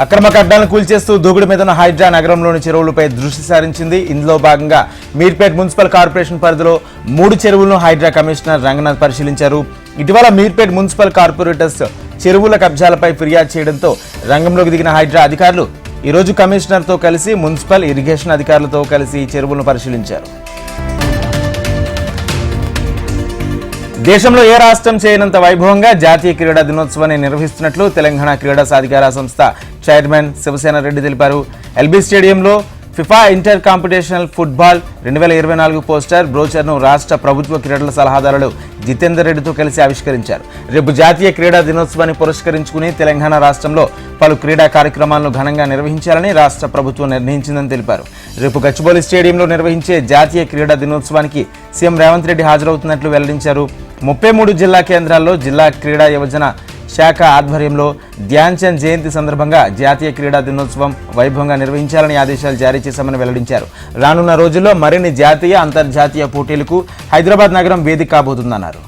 అక్రమ కట్టడాలను కూల్చేస్తూ దూకుడు మీదన హైడ్రా నగరంలోని చెరువులపై దృష్టి సారించింది. ఇందులో భాగంగా మీర్పేట్ మున్సిపల్ కార్పొరేషన్ పరిధిలో 3 చెరువులను హైడ్రా కమిషనర్ రంగనాథ్ పరిశీలించారు. ఇటీవల మీర్పేట్ మున్సిపల్ కార్పొరేటర్స్ చెరువుల కబ్జాలపై ఫిర్యాదు చేయడంతో రంగంలోకి దిగిన హైడ్రా అధికారులు ఈ రోజు కమిషనర్తో కలిసి మున్సిపల్ ఇరిగేషన్ అధికారులతో కలిసి చెరువులను పరిశీలించారు. దేశంలో ఏ రాష్ట్రం చేయనంత వైభవంగా జాతీయ క్రీడా దినోత్సవాన్ని నిర్వహిస్తున్నట్లు తెలంగాణ క్రీడా సాధికార సంస్థ చైర్మన్ శివసేన రెడ్డి తెలిపారు. ఎల్బీ స్టేడియంలో FIFA inter competitional football 2024 poster బ్రోచర్ను రాష్ట్ర ప్రభుత్వ క్రీడల సలహాదారులు జితేందర్ రెడ్డితో కలిసి ఆవిష్కరించారు. రేపు జాతీయ క్రీడా దినోత్సవాన్ని పురస్కరించుకుని తెలంగాణ రాష్ట్రంలో పలు క్రీడా కార్యక్రమాలను ఘనంగా నిర్వహించాలని రాష్ట్ర ప్రభుత్వం నిర్ణయించిందని తెలిపారు. రేపు గచ్చిబౌలి స్టేడియంలో నిర్వహించే జాతీయ క్రీడా దినోత్సవానికి సీఎం రేవంత్ రెడ్డి హాజరవుతున్నట్లు వెల్లడించారు. 33 జిల్లా కేంద్రాల్లో జిల్లా క్రీడా యువజన శాఖ ఆధ్వర్యంలో ధ్యాన్ చంద్ జయంతి సందర్భంగా జాతీయ క్రీడా దినోత్సవం వైభవంగా నిర్వహించాలని ఆదేశాలు జారీ చేశామని వెల్లడించారు. రానున్న రోజుల్లో మరిన్ని జాతీయ అంతర్జాతీయ పోటీలకు హైదరాబాద్ నగరం వేదిక కాబోతుందన్నారు.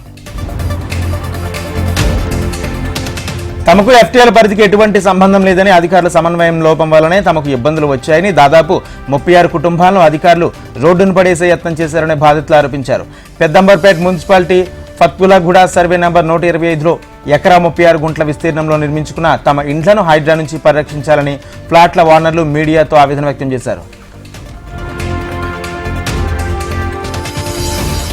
తమకు ఎఫ్టీఎల్ పరిధికి ఎటువంటి సంబంధం లేదని, అధికారుల సమన్వయం లోపం వల్లనే తమకు ఇబ్బందులు వచ్చాయని, దాదాపు 36 కుటుంబాలను అధికారులు రోడ్డును పడేసే యత్నం చేశారని బాధితులు ఆరోపించారు. పెద్దంబర్పేట్ మున్సిపాలిటీ ఫత్పులాగూడ సర్వే నంబర్ 125లో ఎకరా 36 గుంట్ల విస్తీర్ణంలో నిర్మించుకున్న తమ ఇండ్లను హైడ్రా నుంచి పరిరక్షించాలని ఫ్లాట్ల ఓనర్లు మీడియాతో ఆవేదన వ్యక్తం చేశారు.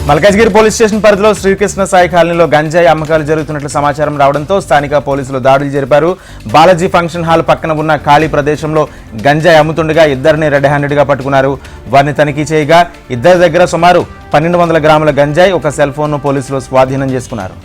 మల్కాజ్గిరి పోలీస్ స్టేషన్ పరిధిలో శ్రీకృష్ణ సాయి కాలనీలో గంజాయి అమ్మకాలు జరుగుతున్నట్లు సమాచారం రావడంతో స్థానిక పోలీసులు దాడులు జరిపారు. బాలాజీ ఫంక్షన్ హాల్ పక్కన ఉన్న ఖాళీ ప్రదేశంలో గంజాయి అమ్ముతుండగా ఇద్దరిని రెడ్ హ్యాండెడ్గా పట్టుకున్నారు. వారిని తనిఖీ చేయగా ఇద్దరి దగ్గర సుమారు 1200 గ్రాముల గంజాయి, ఒక సెల్ ఫోన్ను పోలీసులు స్వాధీనం చేసుకున్నారు.